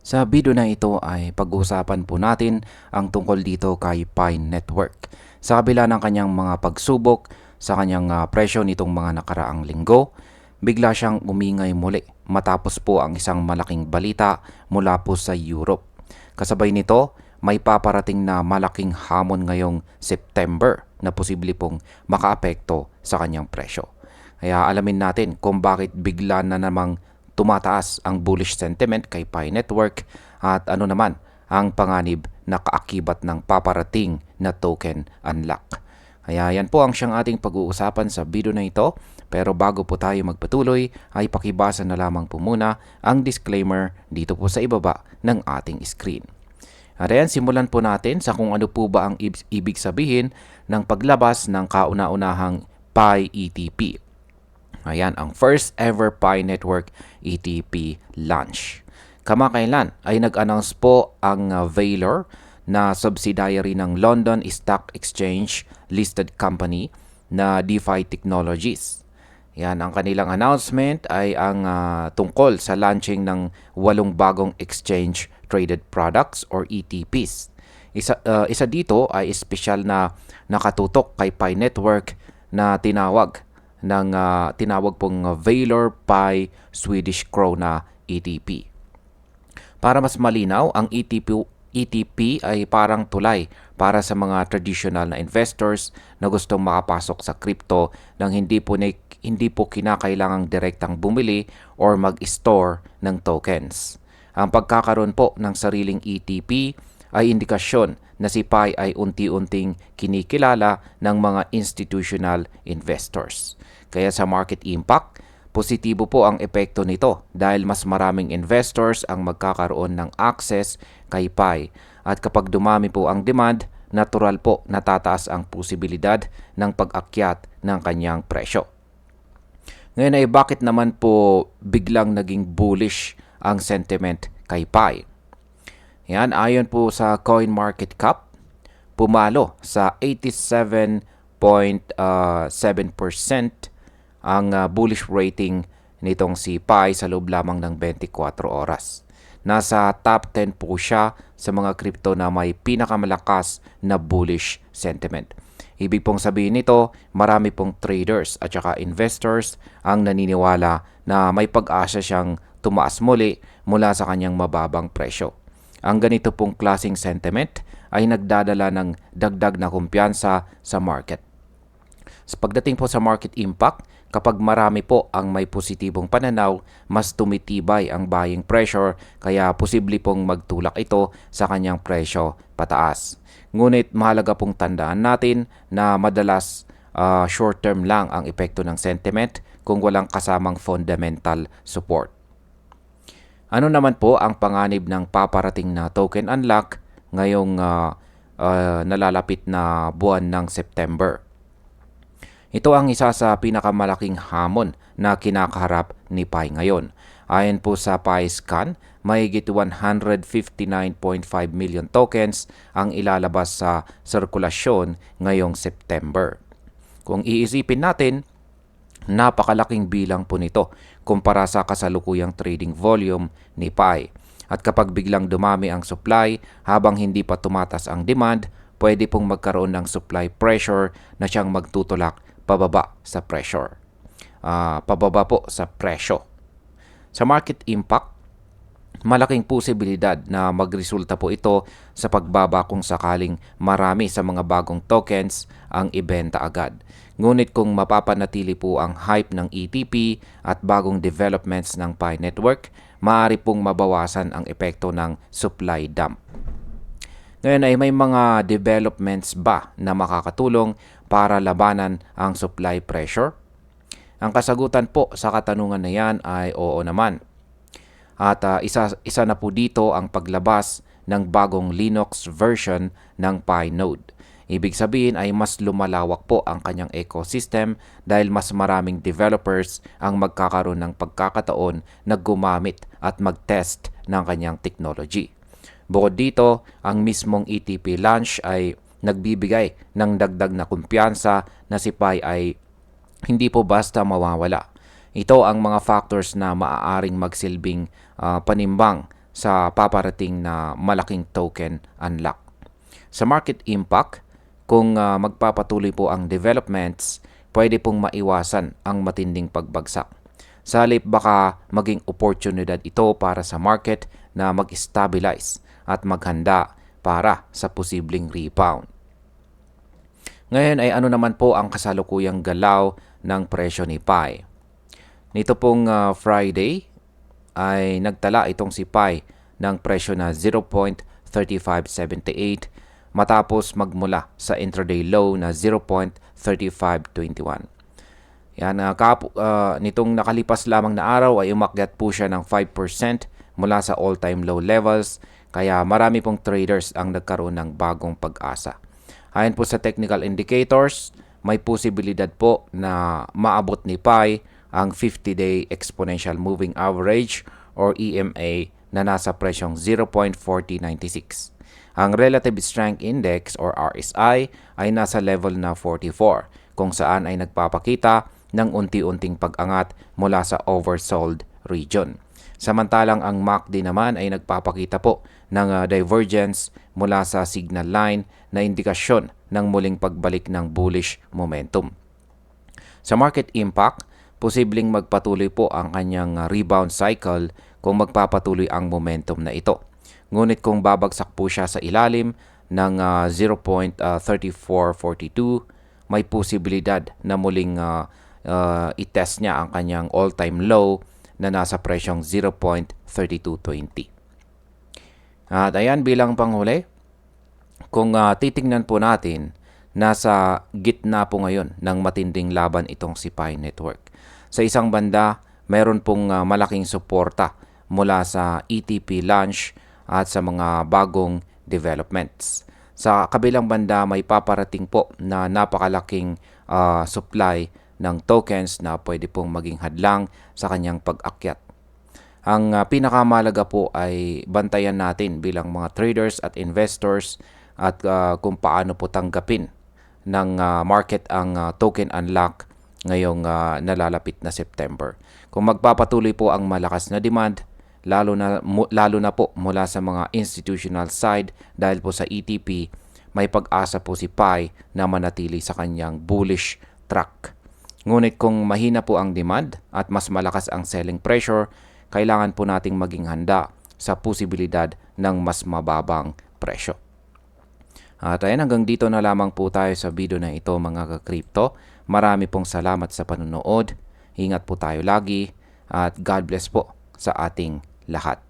Sa video na ito ay pag-uusapan po natin ang tungkol dito kay Pi Network. Sa kabila ng kanyang mga pagsubok sa kanyang presyo nitong mga nakaraang linggo, bigla siyang umingay muli matapos po ang isang malaking balita mula po sa Europe. Kasabay nito, may paparating na malaking hamon ngayong September na posible pong makaapekto sa kanyang presyo. Kaya alamin natin kung bakit bigla na namang tumataas ang bullish sentiment kay Pi Network at ano naman ang panganib na kaakibat ng paparating na token unlock. Kaya yan po ang siyang ating pag-uusapan sa video na ito. Pero bago po tayo magpatuloy ay pakibasa na lamang po muna ang disclaimer dito po sa ibaba ng ating screen. At ayan, simulan po natin sa kung ano po ba ang ibig sabihin ng paglabas ng kauna-unahang Pi ETP. Ayan, ang first ever Pi Network ETP launch. Kamakailan ay nag-announce po ang Valor na subsidiary ng London Stock Exchange listed company na DeFi Technologies. Yan, ang kanilang announcement ay ang tungkol sa launching ng 8 bagong exchange traded products or ETPs. Isa dito ay espesyal na nakatutok kay Pi Network na tinawag pong Valor Pi Swedish Krona ETP. Para mas malinaw, ang ETP ay parang tulay para sa mga traditional na investors na gustong makapasok sa crypto nang hindi po kinakailangang direktang bumili or mag-store ng tokens. Ang pagkakaroon po ng sariling ETP ay indikasyon na si Pi ay unti-unting kinikilala ng mga institutional investors. Kaya sa market impact, positibo po ang epekto nito dahil mas maraming investors ang magkakaroon ng access kay Pi. At kapag dumami po ang demand, natural po natataas ang posibilidad ng pag-akyat ng kanyang presyo. Ngayon ay bakit naman po biglang naging bullish ang sentiment kay Pi? Yan, ayon po sa CoinMarketCap, pumalo sa 87.7% ang bullish rating nitong si Pi sa loob lamang ng 24 oras. Nasa top 10 po siya sa mga crypto na may pinakamalakas na bullish sentiment. Ibig pong sabihin nito, marami pong traders at saka investors ang naniniwala na may pag-asa siyang tumaas muli mula sa kanyang mababang presyo. Ang ganito pong klaseng sentiment ay nagdadala ng dagdag na kumpiyansa sa market. Sa pagdating po sa market impact, kapag marami po ang may positibong pananaw, mas tumitibay ang buying pressure kaya posible pong magtulak ito sa kanyang presyo pataas. Ngunit mahalaga pong tandaan natin na madalas short term lang ang epekto ng sentiment kung walang kasamang fundamental support. Ano naman po ang panganib ng paparating na token unlock ngayong nalalapit na buwan ng September? Ito ang isa sa pinakamalaking hamon na kinakaharap ni Pi ngayon. Ayon po sa PiScan, mahigit 159.5 million tokens ang ilalabas sa sirkulasyon ngayong September. Kung iisipin natin, napakalaking bilang po nito kumpara sa kasalukuyang trading volume ni Pi. At kapag biglang dumami ang supply habang hindi pa tumatas ang demand, pwede pong magkaroon ng supply pressure na siyang magtutulak pababa sa pressure. Pababa po sa presyo. Sa market impact, malaking posibilidad na magresulta po ito sa pagbaba kung sakaling marami sa mga bagong tokens ang ibenta agad. Ngunit kung mapapanatili po ang hype ng ETP at bagong developments ng Pi Network, maaari pong mabawasan ang epekto ng supply dump. Ngayon ay may mga developments ba na makakatulong para labanan ang supply pressure? Ang kasagutan po sa katanungan na yan ay oo naman. At isa na po dito ang paglabas ng bagong Linux version ng Pi Node. Ibig sabihin ay mas lumalawak po ang kanyang ecosystem dahil mas maraming developers ang magkakaroon ng pagkakataon na gumamit at mag-test ng kanyang technology. Bukod dito, ang mismong ETP launch ay nagbibigay ng dagdag na kumpiyansa na si Pi ay hindi po basta mawawala. Ito ang mga factors na maaaring magsilbing panimbang sa paparating na malaking token unlock. Sa market impact, kung magpapatuloy po ang developments, pwede pong maiwasan ang matinding pagbagsak. Sa halip baka maging oportunidad ito para sa market na mag-stabilize at maghanda para sa posibleng rebound. Ngayon ay ano naman po ang kasalukuyang galaw ng presyo ni PAI. Nito pong Friday ay nagtala itong si PAI ng presyo na 0.3578 matapos magmula sa intraday low na 0.3521. Yan, nitong nakalipas lamang na araw ay umakyat po siya ng 5% mula sa all-time low levels, kaya marami pong traders ang nagkaroon ng bagong pag-asa. Ayon po sa technical indicators, may posibilidad po na maabot ni PAI ang 50-day exponential moving average or EMA na nasa presyong 0.4096. Ang Relative Strength Index or RSI ay nasa level na 44, kung saan ay nagpapakita ng unti-unting pag-angat mula sa oversold region. Samantalang ang MACD naman ay nagpapakita po ng divergence mula sa signal line na indikasyon ng muling pagbalik ng bullish momentum. Sa market impact, posibleng magpatuloy po ang kanyang rebound cycle kung magpapatuloy ang momentum na ito. Ngunit kung babagsak po siya sa ilalim ng 0.3442, may posibilidad na muling itest niya ang kanyang all-time low na nasa presyong 0.3220. At ayan, bilang panghuli, kung titingnan po natin, nasa gitna po ngayon ng matinding laban itong si PAI Network. Sa isang banda, meron pong malaking suporta mula sa ETP launch at sa mga bagong developments. Sa kabilang banda, may paparating po na napakalaking supply ng tokens na pwede pong maging hadlang sa kanyang pag-akyat. Ang pinakamalaga po ay bantayan natin bilang mga traders at investors at kung paano po tanggapin ng market ang token unlock ngayong nalalapit na September. Kung magpapatuloy po ang malakas na demand, lalo na po mula sa mga institutional side dahil po sa ETP, may pag-asa po si PAI na manatili sa kanyang bullish track. Ngunit kung mahina po ang demand at mas malakas ang selling pressure, kailangan po nating maging handa sa posibilidad ng mas mababang presyo. At ayan, hanggang dito na lamang po tayo sa video na ito mga ka-crypto. Marami pong salamat sa panonood. Ingat po tayo lagi at God bless po sa ating lahat.